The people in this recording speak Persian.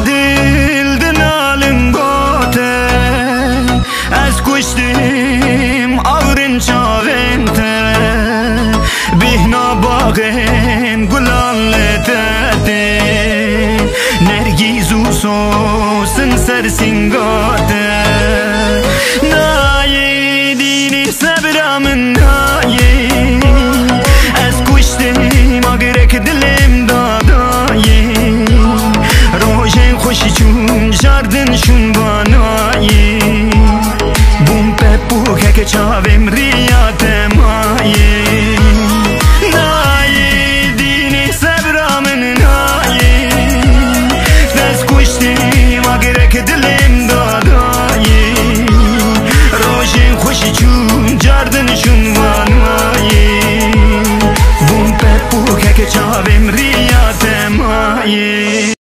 دل دنالم گوته از کشتیم آورن چاوینته بهنا باغن گلان لتته نرگیز و سوسن سر سنگاته